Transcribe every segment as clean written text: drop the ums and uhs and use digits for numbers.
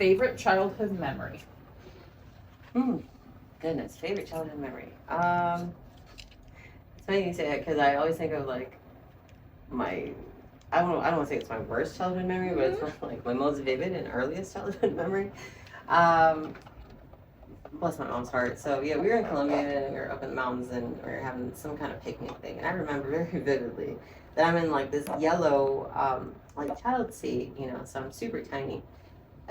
favorite childhood memory? Goodness, favorite childhood memory. It's funny you say that because I always think of like my, I don't want to say it's my worst childhood memory, but it's like my most vivid and earliest childhood memory. Bless my mom's heart. So yeah, we were in Colombia and we were up in the mountains and we were having some kind of picnic thing. And I remember very vividly that I'm in like this yellow, like child seat, so I'm super tiny.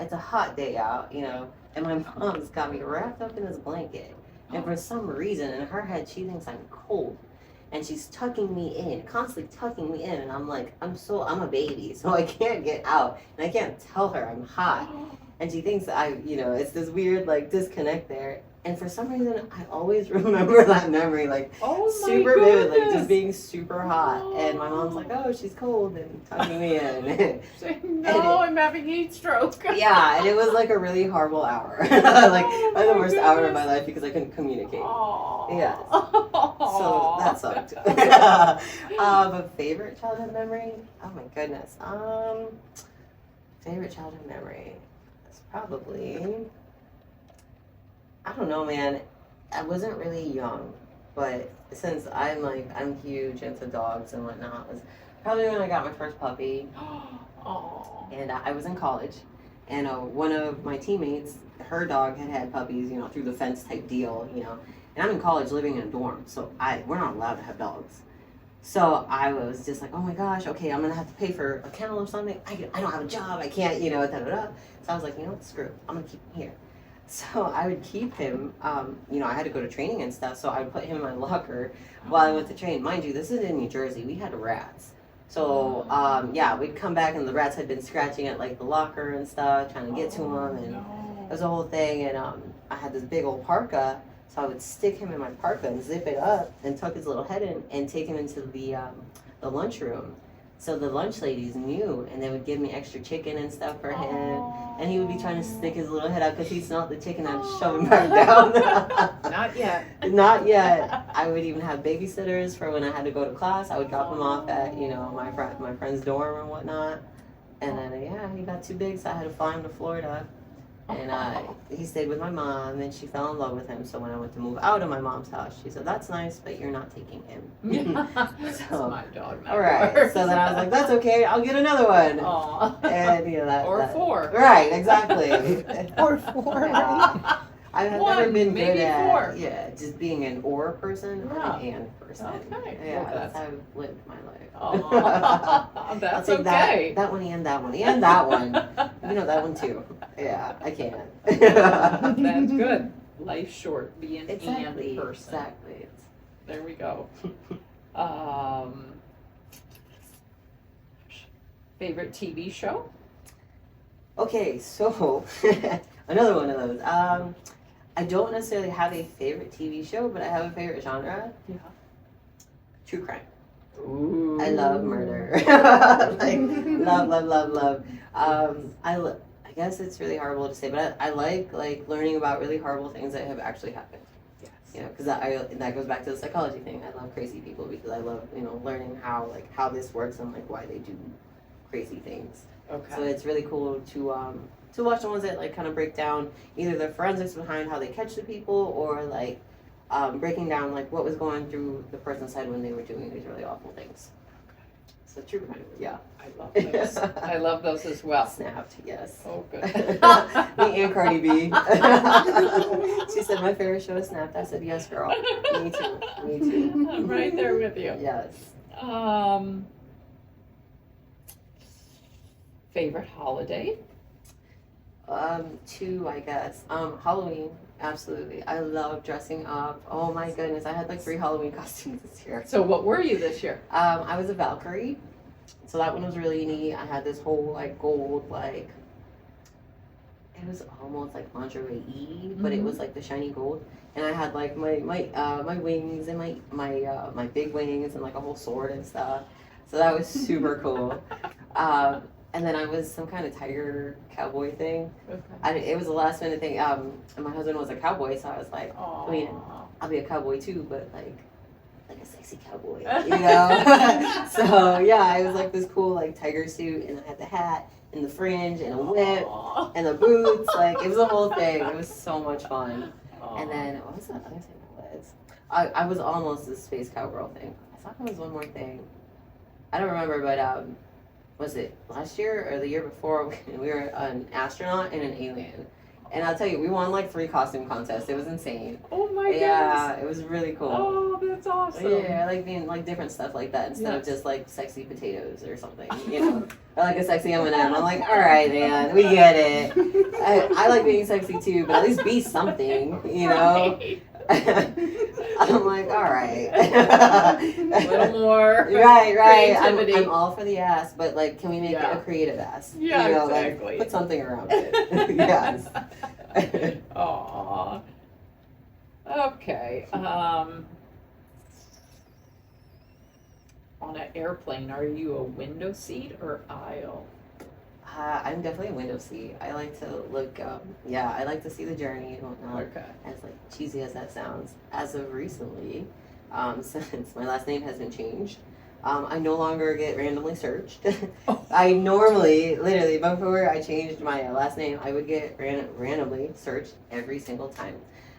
It's a hot day out, and my mom's got me wrapped up in this blanket. And for some reason, in her head, she thinks I'm cold. And she's tucking me in, constantly tucking me in. And I'm like, I'm a baby, so I can't get out. And I can't tell her I'm hot. And she thinks that it's this weird, like, disconnect there. And for some reason, I always remember that memory, like, super vivid, like, just being super hot. And my mom's like, oh, she's cold, and tucking me in. I'm having heat stroke. Yeah, and it was, like, a really horrible hour. Like, the worst hour of my life because I couldn't communicate. Yes. So, that sucked. But favorite childhood memory? Oh, my goodness. Favorite childhood memory? That's probably... I don't know, man. I wasn't really young, but since I'm huge into dogs and whatnot, it was probably when I got my first puppy. And I was in college, and one of my teammates, her dog had puppies, through the fence type deal, and I'm in college living in a dorm, so we're not allowed to have dogs. So I was just like, oh my gosh, okay, I'm gonna have to pay for a kennel or something. I don't have a job, I can't, So I was like, screw it, I'm gonna keep him here. So I would keep him, I had to go to training and stuff, so I would put him in my locker while I went to train. Mind you, this is in New Jersey. We had rats. So, we'd come back and the rats had been scratching at, like, the locker and stuff, trying to get to him, and it was a whole thing. And I had this big old parka, so I would stick him in my parka and zip it up and tuck his little head in and take him into the lunchroom. So the lunch ladies knew, and they would give me extra chicken and stuff for him. And he would be trying to stick his little head out because he smelled the chicken. I'd shove him back down. Not yet. Not yet. I would even have babysitters for when I had to go to class. I would drop him off at, my friend's dorm and whatnot. And then, he got too big, so I had to fly him to Florida. And he stayed with my mom, and she fell in love with him. So when I went to move out of my mom's house, she said, that's nice, but you're not taking him. That's my dog. All right. So then I was like, that's okay. I'll get another one. And, or four. Right, exactly. Or four. Yeah. I have never been good at four. Just being an or person or an and person. Okay. Yeah, that's how I've lived my life. That's I'll take okay. that one and that one and that one. That one too. Yeah, I can. That's good. Life's short. Be an and person. Exactly. There we go. Favorite TV show? Okay, so another one of those. I don't necessarily have a favorite TV show, but I have a favorite genre. Yeah. True crime. Ooh. I love murder. Love. I guess it's really horrible to say, but I like learning about really horrible things that have actually happened. Yes. Because that goes back to the psychology thing. I love crazy people because I love learning how this works and why they do crazy things. Okay. So it's really cool to watch the ones that kind of break down either the forensics behind how they catch the people or breaking down what was going through the person's head when they were doing these really awful things. So true crime, yeah. I love those. I love those as well. Snapped, yes. Oh, good. Me and Cardi B. She said my favorite show is Snapped. I said yes, girl. Me too. I'm right there with you. Yes. Favorite holiday? Two, I guess. Halloween, absolutely. I love dressing up. Oh my goodness, I had 3 Halloween costumes this year. So what were you this year? I was a Valkyrie, so that one was really neat. I had this whole gold it was almost lingerie-y, but it was the shiny gold. And I had my wings and my big wings and a whole sword and stuff. So that was super cool. And then I was some kind of tiger cowboy thing. Okay. It was a last minute thing. And my husband was a cowboy, so I was like, aww. I mean, I'll be a cowboy too, but like a sexy cowboy, So yeah, it was this cool tiger suit, and I had the hat, and the fringe and a whip Aw. and the boots. Like, it was a whole thing. It was so much fun. Aw. And then, what was that other thing I was? I was almost a space cowgirl thing. I thought there was one more thing. I don't remember, but was it last year or the year before? We were an astronaut and an alien. And I'll tell you, we won like 3 costume contests. It was insane. Oh my goodness. Yeah, it was really cool. Oh, that's awesome. Yeah, I like being like different stuff like that instead of Yes. just like sexy potatoes or something, you know, or like a sexy M&M. I'm like, all right, man, we get it. I like being sexy too, but at least be something, you know. I'm like, all right. A little more. Right. creativity. I'm all for the ass, but like, can we make Yeah. it a creative ass? Yeah, you know, exactly. Like, put something around it. Yes. Aw. Okay. On an airplane, are you a window seat or aisle? I'm definitely a window seat. I like to look, I like to see the journey and whatnot. Okay. As like cheesy as that sounds, as of recently, since my last name has been changed, I no longer get randomly searched. I normally, literally, before I changed my last name, I would get randomly searched every single time.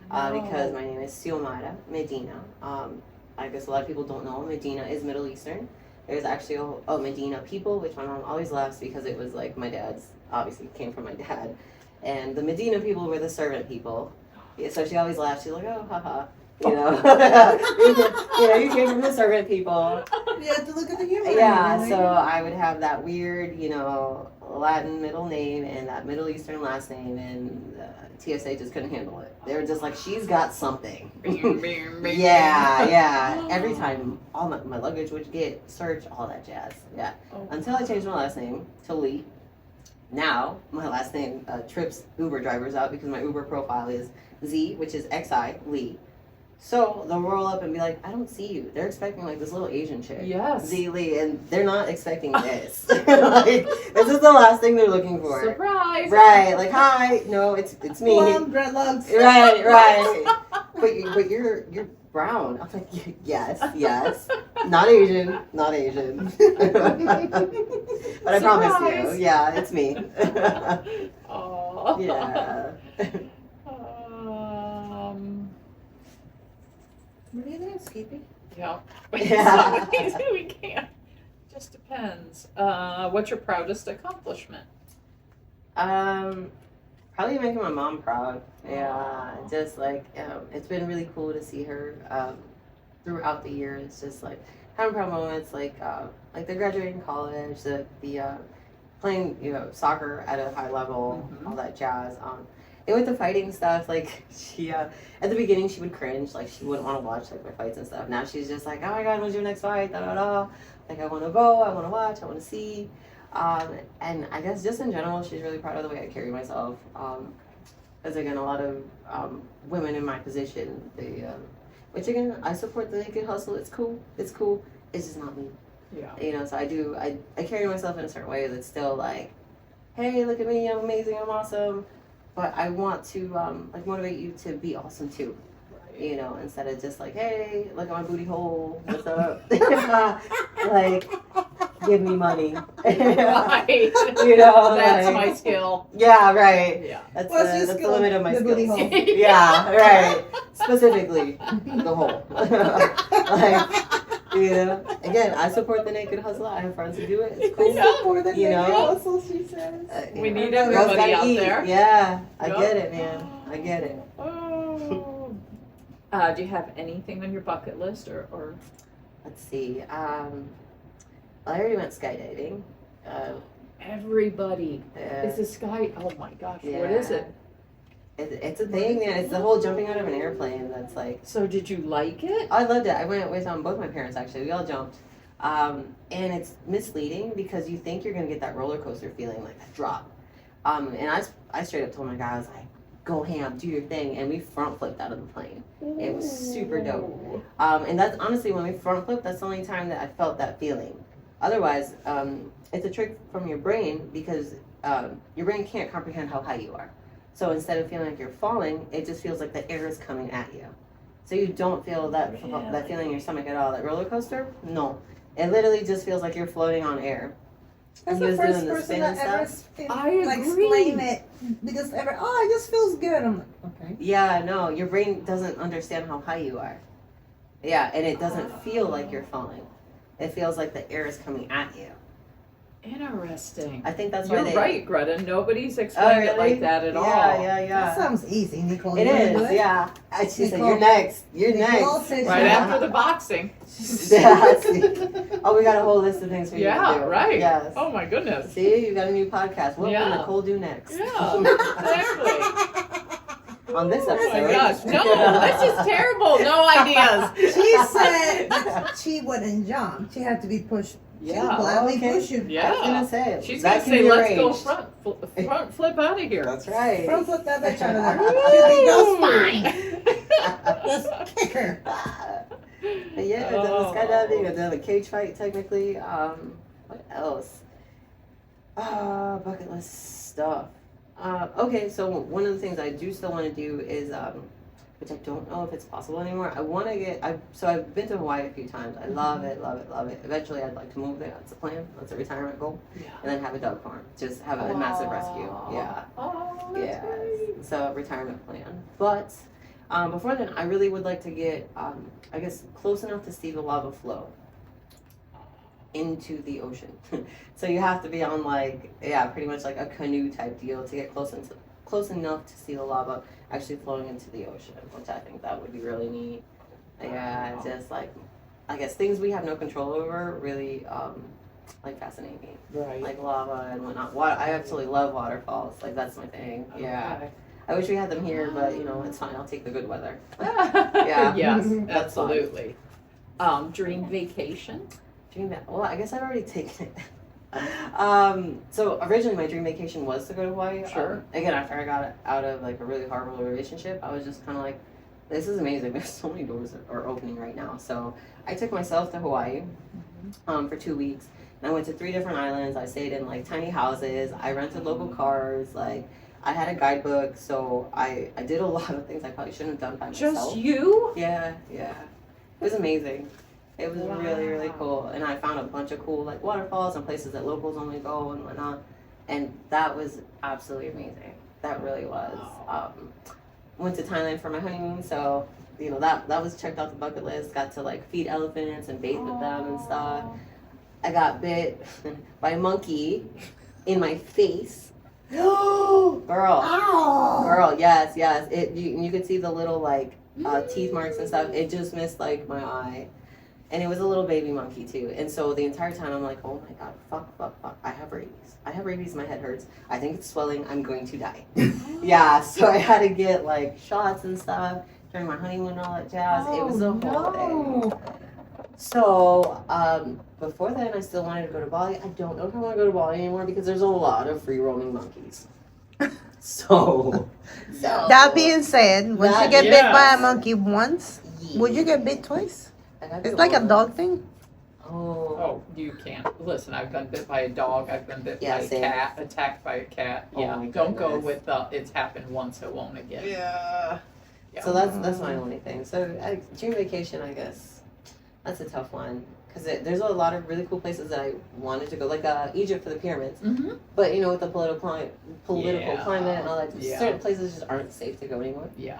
Because my name is Xiomara Medina. I guess a lot of people don't know Medina is Middle Eastern. There's actually a Medina people, which my mom always laughs because it was like my dad's, obviously came from my dad. And the Medina people were the servant people. Yeah, so she always laughs. She's like, oh, haha. You know, you came from the servant people. You have to look at the humor. Yeah, really. so I would have that weird, Latin middle name and that Middle Eastern last name, and TSA just couldn't handle it. They were just like, she's got something. Yeah. Every time, all my luggage would get searched, all that jazz. Yeah. Oh. Until I changed my last name to Lee. Now, my last name trips Uber drivers out because my Uber profile is Z, which is XI, Lee. So they'll roll up and be like, I don't see you. They're expecting like this little Asian chick. Yes. Z Lee, and they're not expecting this. Like, this is the last thing they're looking for. Surprise. Right, like, hi, no, it's me. Blonde, dreadlocks. Right. But you're brown. I'm like, yes. Not Asian. But I promise Surprise. you, yeah, it's me. Oh. Yeah. What do you think, Skippy? Yeah. Yeah. We can't. Just depends. What's your proudest accomplishment? Probably making my mom proud. Yeah, just like it's been really cool to see her throughout the years. It's just like having proud moments, like the graduating college, the playing soccer at a high level, all that jazz. And with the fighting stuff, like she at the beginning she would cringe, like she wouldn't want to watch like my fights and stuff. Now she's just like, oh my god, when's your next fight? Da da da. Like I want to go, I want to watch, I want to see. And I guess just in general, she's really proud of the way I carry myself. Because again, a lot of women in my position, which again, I support the naked hustle. It's cool. It's just not me. Yeah. So I carry myself in a certain way that's still like, hey, look at me, I'm amazing, I'm awesome. But I want to motivate you to be awesome too. Instead of just like, hey, look at my booty hole, what's up? Like, give me money. Right. That's my skill. Yeah, right. Yeah. That's What's your the skill? limit of my The booty skills. hole. Yeah, right. Specifically, the hole. Again, I support the naked hustle. I have friends who do it. It's cool. Yeah. More than You know? hustle, she says. We need Girls everybody gotta out eat. there. Yeah, I Yep. get it, man. I get it. Oh. Do you have anything on your bucket list or? Let's see. I already went skydiving. Everybody. Uh, It's a sky. Oh my gosh. What yeah. is it? It's a thing, man. It's the whole jumping out of an airplane that's like. So did you like it? I loved it. I went with both my parents actually. We all jumped. And it's misleading because you think you're gonna get that roller coaster feeling, like that drop. And I straight up told my guy, I was like, go ham, do your thing, and we front flipped out of the plane. It was super dope. And that's honestly when we front flipped, that's the only time that I felt that feeling. Otherwise, it's a trick from your brain because your brain can't comprehend how high you are. So instead of feeling like you're falling, it just feels like the air is coming at you. So you don't feel that feeling in your stomach at all. That roller coaster? No. It literally just feels like you're floating on air. That's He the was first doing the person spin that and ever stuff. explain it because it just feels good. I'm like, okay. Yeah, no, your brain doesn't understand how high you are. Yeah, and it doesn't feel like you're falling. It feels like the air is coming at you. Interesting. I think that's You're why they. right, Greta. Nobody's explained it like that at all. Yeah. That sounds easy, Nicole. It You wanna do is, yeah. And she said, Nicole- "You're next. You're Nicole next." said Right she- after the boxing. Yeah, see. Oh, we got a whole list of things for you to Yeah, do. right. Yes. Oh my goodness. See, you got a new podcast. What Yeah. will Nicole do next? Yeah, exactly. On this Oh episode. my gosh. No, this is terrible. No ideas. She said that she wouldn't jump. She had to be pushed. She Yeah. would gladly Okay. push you. Yeah. I was gonna say. She's that gonna can say, be let's go arranged. front flip out of here. That's right. Front flip that bitch out of there. She'll be just fine. Just Just kick her. But yeah, I've done the skydiving, I've done the cage fight technically. What else? Bucket list stuff. Okay, so one of the things I do still want to do is, which I don't know if it's possible anymore. I want to get. I've been to Hawaii a few times. I love it, love it, love it. Eventually, I'd like to move there. That's the plan. That's a retirement goal. Yeah. And then have a dog farm. Just have a massive rescue. Yeah. Oh, that's Yeah. great. So retirement plan. But before then, I really would like to get, I guess, close enough to see the lava flow into the ocean. So you have to be on pretty much like a canoe type deal to get close enough to see the lava actually flowing into the ocean, which I think that would be really neat. Yeah, Wow. just I guess things we have no control over really fascinate me. Right. Like lava and whatnot. I absolutely love waterfalls. That's my thing. Yeah. Okay. I wish we had them here, but it's fine. I'll take the good weather. Yeah. Yes, That's fine. absolutely. Dream vacation? Well, I guess I've already taken it. So originally my dream vacation was to go to Hawaii. Sure. Again, after I got out of a really horrible relationship, I was just kind of like, this is amazing. There's so many doors that are opening right now. So I took myself to Hawaii for 2 weeks. And I went to 3 different islands. I stayed in tiny houses. I rented local cars. I had a guidebook. So I did a lot of things I probably shouldn't have done by myself. Just you? Yeah. It was amazing. It was really, really cool. And I found a bunch of cool waterfalls and places that locals only go and whatnot. And that was absolutely amazing. That really was. Went to Thailand for my honeymoon, so that was checked off the bucket list. Got to feed elephants and bathe with them and stuff. I got bit by a monkey in my face. Girl, yes. You could see the little teeth marks and stuff. It just missed my eye. And it was a little baby monkey too. And so the entire time I'm like, oh my god, fuck. I have rabies. My head hurts. I think it's swelling. I'm going to die. Yeah, so I had to get shots and stuff during my honeymoon and all that jazz. It was a whole thing. So before then, I still wanted to go to Bali. I don't know if I want to go to Bali anymore because there's a lot of free roaming monkeys. So That being said, once you get bit by a monkey once, yeah. would you get bit twice? I got It's bit like a once. dog thing. Oh, you can't. Listen, I've been bit by a dog. I've been bit by a same. cat, attacked by a cat. Oh Yeah, my don't go goodness. with the it's happened once, it won't again. Yeah. Yeah. So that's my only thing. So dream vacation, I guess, that's a tough one because there's a lot of really cool places that I wanted to go, like Egypt for the pyramids. Mm-hmm. But with the political climate and all that, Yeah. certain places just aren't safe to go anymore. Yeah.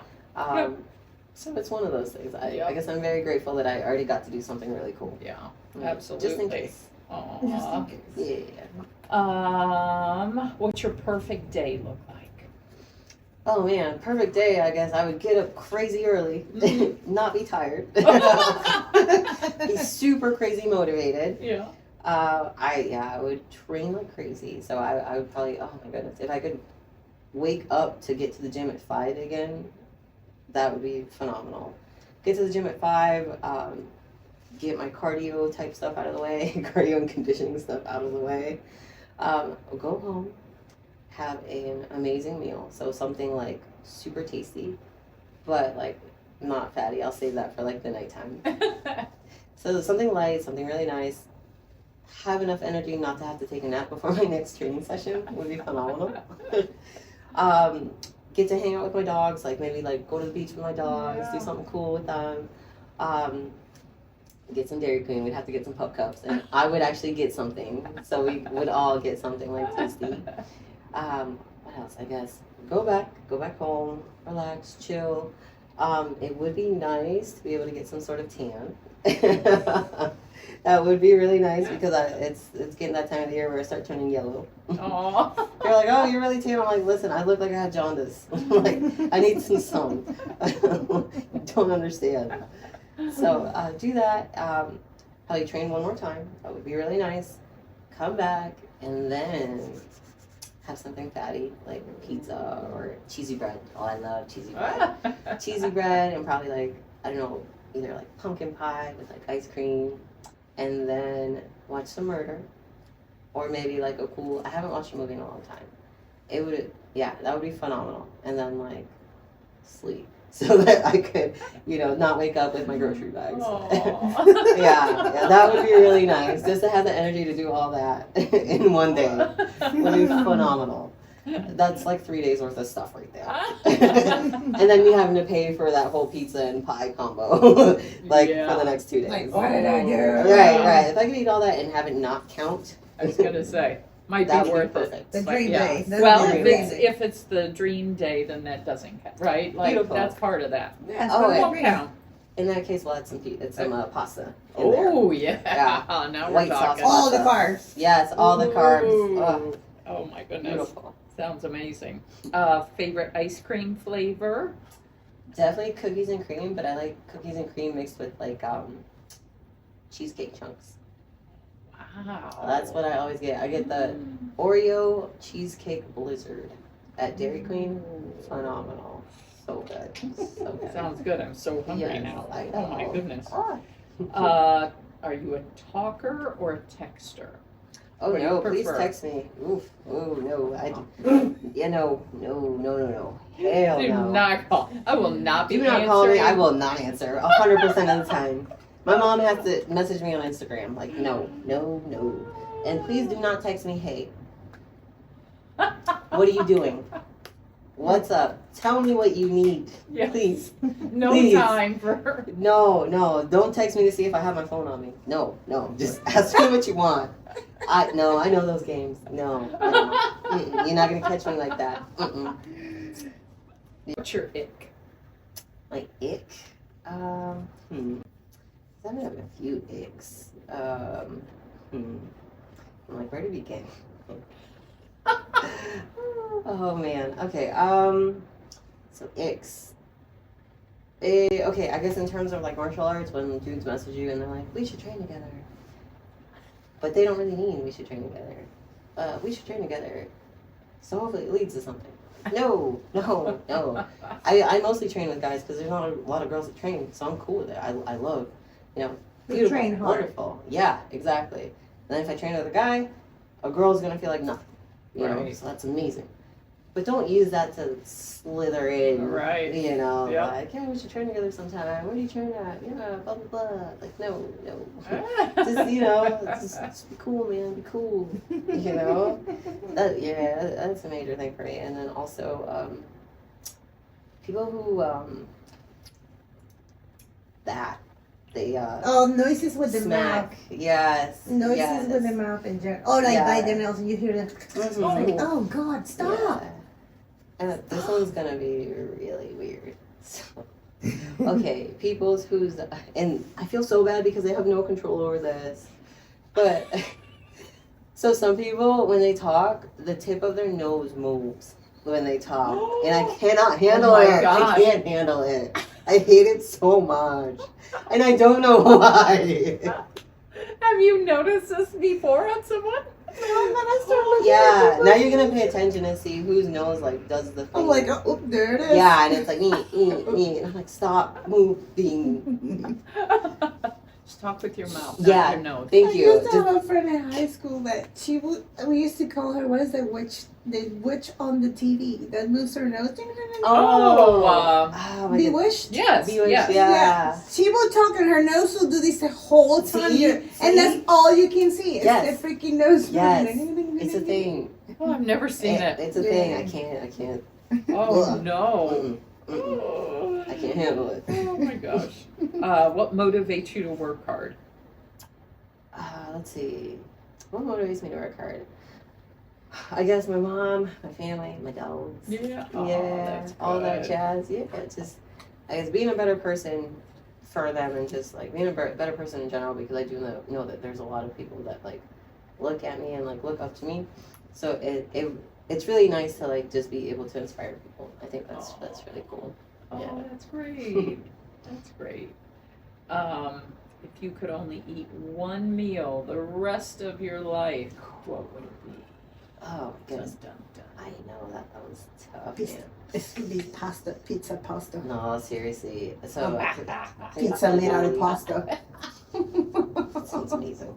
So it's one of those things. I Yep. guess I'm very grateful that I already got to do something really cool. Yeah. Just in Absolutely. case. Aww. Yeah. What's your perfect day look like? Oh man, perfect day. I guess I would get up crazy early, not be tired, be super crazy motivated. Yeah. I would train like crazy. So I would probably, oh my goodness, if I could wake up to get to the gym at 5 again, that would be phenomenal. Get to the gym at 5, get my cardio type stuff out of the way, cardio and conditioning stuff out of the way. Go home, have an amazing meal. So something super tasty, but not fatty. I'll save that for the nighttime. So something light, something really nice. Have enough energy not to have to take a nap before my next training session would be phenomenal. Get to hang out with my dogs, maybe go to the beach with my dogs, do something cool with them. get some Dairy Queen. We'd have to get some pup cups, and I would actually get something. So we would all get something like tasty. What else? I guess go back home, relax, chill. It would be nice to be able to get some sort of tan. That would be really nice because it's getting that time of the year where I start turning yellow. Aww. They're like, oh, you're really tan. I'm like, listen, I look like I have jaundice. Like, I need some sun. You don't understand. So do that. Probably train one more time. That would be really nice. Come back and then have something fatty like pizza or cheesy bread. Oh, I love cheesy bread. Cheesy bread and probably like, I don't know, either like pumpkin pie with like ice cream. And then watch some murder. Or maybe like a cool, I haven't watched a movie in a long time. It would, yeah, that would be phenomenal. And then like sleep so that I could, not wake up with my grocery bags. yeah, that would be really nice. Just to have the energy to do all that in one day would be phenomenal. That's like 3 days worth of stuff right there. And then me having to pay for that whole pizza and pie combo for the next 2 days. Like, what did I do? Right. If I could eat all that and have it not count. I was gonna say, might That be would be worth it. perfect. The But dream yeah. day. That's Well, the if dream it's day. if it's the dream day, then that doesn't count, right? Like Beautiful. that's part of that. That's Oh, what It I won't mean. count. In that case, we'll add some pasta in there. Oh yeah. Yeah. Now we're White sauce. talking. All the carbs. Yes, all the carbs. Ooh. Ugh, Oh my goodness. beautiful. Sounds amazing. Favorite ice cream flavor? Definitely cookies and cream, but I like cookies and cream mixed with like cheesecake chunks. Wow. That's what I always get. I get the Oreo cheesecake blizzard at Dairy Queen. Phenomenal. So good. So good. Sounds good. I'm so hungry Yes, now. I Oh my know. goodness. Ah. Are you a talker or a texter? Oh What do you no, please prefer? text me. Oof. Oh no. No. Hell Do no. not call. I will not be Do not answering. call me. I will not answer 100% of the time. My mom has to message me on Instagram. Like, no. And please do not text me, hey. What are you doing? What's up? Tell me what you need. Yes. Please. No Please. time for. No. Don't text me to see if I have my phone on me. No. Just ask me what you want. I know those games. No. Mm-mm. You're not going to catch me like that. Mm-mm. What's your ick? My ick? I have a few icks. I'm like, where to begin? Oh man. Okay. So icks. Okay. I guess in terms of like martial arts, when dudes message you and they're like, we should train together, but they don't really mean we should train together. We should train together. So hopefully it leads to something. No. I mostly train with guys because there's not a lot of girls that train, so I'm cool with it. I love, beautiful, train hard. wonderful. Yeah, exactly. And then if I train with a guy, a girl's gonna feel like nothing. Right. So that's amazing. But don't use that to slither in. Right. Yeah. Like, yeah, we should train together sometime. Where do you train at? Yeah, blah blah blah. Like, no. Just be cool, man. Be cool. That's a major thing for me. And then also, people who Noises with the smack. mouth. Yes. Noises yes. with the mouth in general. Oh, like Yeah. bite their nails and you hear them. Mhm. Like, oh God, stop. Yeah. And this one's gonna be really weird. So, okay, people's and I feel so bad because they have no control over this. But so some people, when they talk, the tip of their nose moves when they talk, and I cannot handle my it. gosh. I can't handle it. I hate it so much, and I don't know why. Have you noticed this before on someone? Yeah, now you're gonna pay attention and see whose nose does the thing. I'm like, oh, there it is. Yeah, and it's like me. And I'm like, stop moving. Just talk with your mouth, Yeah. not your nose. Thank I you. used to have a friend in high school that we used to call her, what is the witch on the TV that moves her nose? Oh my Bewitched? Yes. Bewitched, Yes. yeah. She will talk and her nose will do this the whole time. See? And that's all you can see. It's Yes. the freaking nose. Yes. It's a thing. Oh, I've never seen it. It's a thing. I can't. Oh Ugh. no. I can't handle it. Oh my gosh. What motivates you to work hard? Let's see. What motivates me to work hard? I guess my mom, my family, my dogs. Yeah. Yeah, all that jazz. Yeah, it's just, I guess being a better person for them and just like being a better person in general, because I do know that there's a lot of people that like look at me and like look up to me. So it's really nice to like just be able to inspire people. I think that's really cool. Oh, Yeah. that's great. That's great. If you could only eat one meal the rest of your life, what would it be? Oh, goodness. Dun, dun, dun. I know that was tough. Pizza. Man. It's gonna be pizza pasta. No, seriously. So Pizza made out of pasta. Sounds amazing.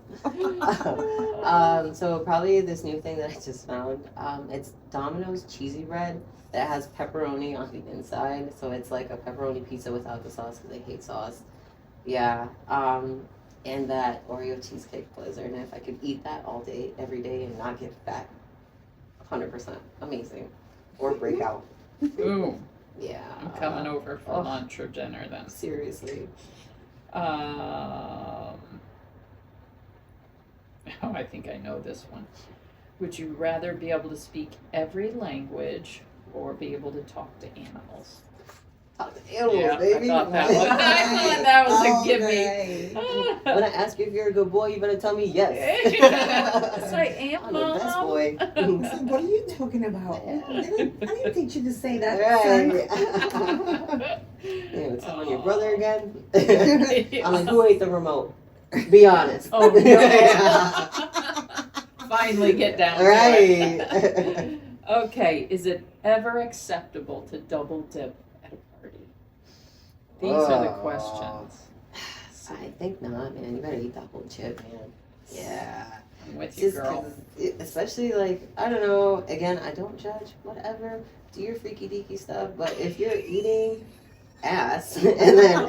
So probably this new thing that I just found. It's Domino's cheesy bread that has pepperoni on the inside. So it's like a pepperoni pizza without the sauce because I hate sauce. Yeah. And that Oreo cheesecake blizzard. And if I could eat that all day, every day, and not get fat, 100% amazing. Or breakout. Ooh, Yeah. I'm coming over for lunch or dinner then. Seriously. Oh, I think I know this one. Would you rather be able to speak every language or be able to talk to animals? Talk to animals, baby. I thought that was a gimme. When I ask you if you're a good boy, you better tell me yes. Yes, I am, I'm the best boy. So what are you talking about? I didn't teach you to say that. Right. You telling your brother again? I'm like, who ate the remote? Be honest. Oh, no. Finally get down to it. Right. Okay, is it ever acceptable to double dip at a party? These are the questions. I think not, man. You better eat that whole chip, man. Yeah. I'm with you, Just girl. 'cause especially like, I don't know, again, I don't judge, whatever. Do your freaky deaky stuff, but if you're eating ass and then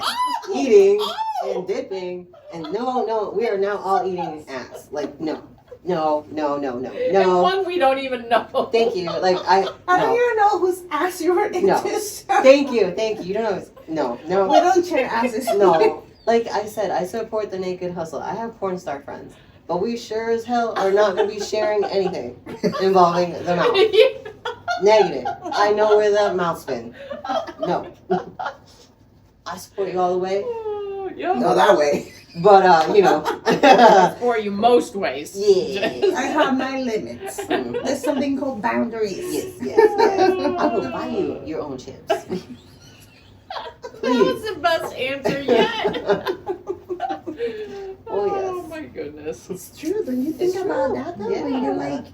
eating and dipping, and no, we are now all eating ass. Like, no. And one we don't even know. Thank you. Like, I don't even know whose ass you were into. No. Thank you. You don't know. No. We don't share asses. No. Like I said, I support the naked hustle. I have porn star friends. But we sure as hell are not going to be sharing anything involving the mouth. Negative. I know where that mouth's been. No. I support you all the way. Yeah. No, that way. But, you know. For you most ways. Yeah. I have my limits. There's something called boundaries. Yes. I will buy you your own chips. That was the best answer yet. Oh, yes. Oh my goodness. It's true. When you think about that, though, Yeah. when you're like,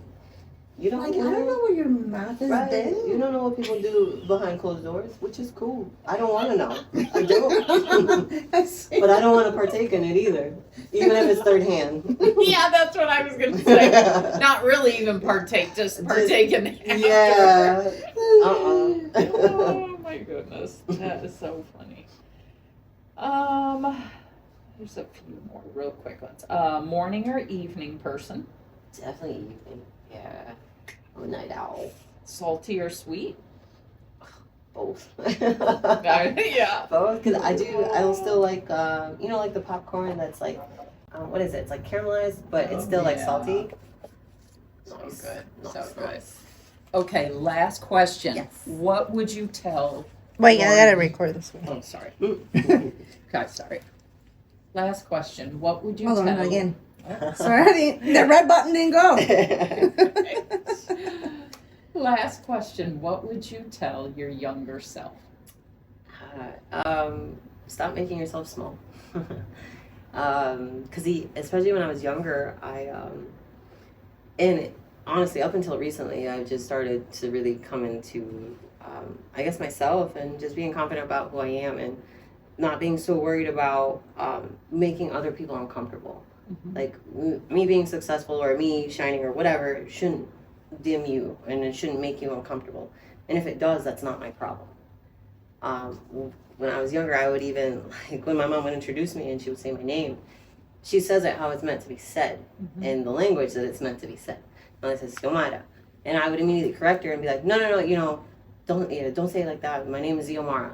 You don't I don't know where your mouth has Right. been. You don't know what people do behind closed doors, which is cool. I don't want to know. I do. I see. But I don't want to partake in it either, even if it's third hand. Yeah, that's what I was going to say. Not really even partake, just partake in it. Yeah. Oh my goodness. That is so funny. There's a few more real quick ones. Morning or evening person? Definitely evening. Yeah. I'm a night owl. Salty or sweet? Both. Yeah. Both, because I'll still like, like the popcorn that's like, what is it? It's like caramelized, but it's still like Yeah. salty. So Nice. good. Nice, So good. nice. Okay, last question. Yes. What would you tell? Wait, I gotta record this one. Oh, sorry. Okay, sorry. Last question. What would you Hold tell? on again. Sorry, the red button didn't go. Last question. What would you tell your younger self? Stop making yourself small. Because especially when I was younger, and honestly, up until recently, I just started to really come into, I guess, myself and just being confident about who I am and not being so worried about making other people uncomfortable. Mm-hmm. Like, me being successful or me shining or whatever shouldn't dim you and it shouldn't make you uncomfortable. And if it does, that's not my problem. When I was younger, I would even, like, when my mom would introduce me and she would say my name, she says it how it's meant to be said, in the language that it's meant to be said. And I said, Xiomara. And I would immediately correct her and be like, no, don't say it like that. My name is Xiomara.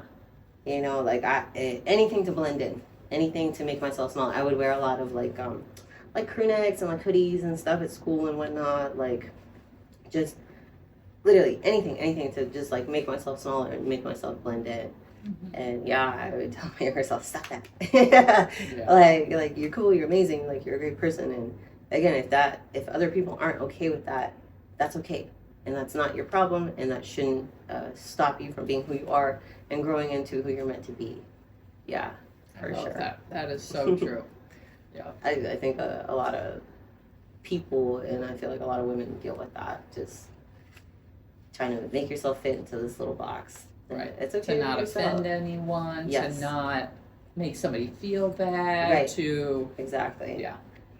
You know, like anything to blend in, anything to make myself small. I would wear a lot of like crew necks and like hoodies and stuff at school and whatnot. Like just literally anything to just like make myself smaller and make myself blend in. And yeah, I would tell myself, stop that. Yeah. Like you're cool, you're amazing, like you're a great person. And again, if other people aren't okay with that, that's okay, and that's not your problem, and that shouldn't stop you from being who you are and growing into who you're meant to be. Yeah, for I love sure. That is so true. Yeah. I think a lot of people, and I feel like a lot of women deal with that, just trying to make yourself fit into this little box. Right. It's okay To not yourself. offend anyone, Yes. to not make somebody feel bad, Right. to Exactly. Yeah.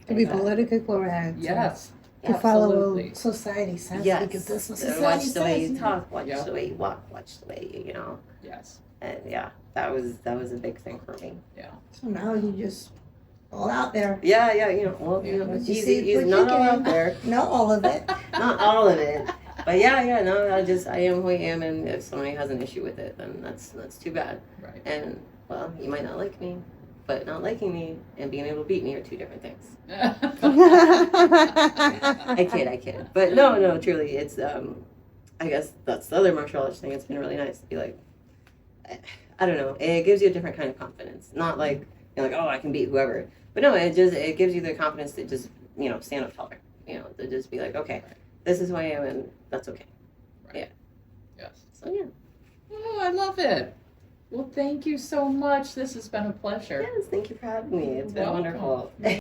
To be Exactly. politically correct. yes, To follow absolutely. what society says. Yes. Because that's what So society watch says. the way you know. talk, watch Yeah. the way you walk, watch the way you know. Yes. And yeah, that was a big thing for me. So now you just all out there. Yeah, you know, well, you know, What it's you easy, see, what not you all can. out there, Not all of it. not all of it, but yeah, no, I am who I am, and if somebody has an issue with it, then that's too bad. Right. And well, you might not like me, but not liking me and being able to beat me are two different things. I kid, but no, truly, it's I guess that's the other martial arts thing. It's been really nice to be like, I don't know, it gives you a different kind of confidence. Not like you're like, oh, I can beat whoever, but no, it gives you the confidence to just stand up taller, to just be like, okay, this is who I am, and that's okay. Yes. So yeah. Oh, I love it. Well, thank you so much. This has been a pleasure. Yes, thank you for having me. It's been Welcome. wonderful.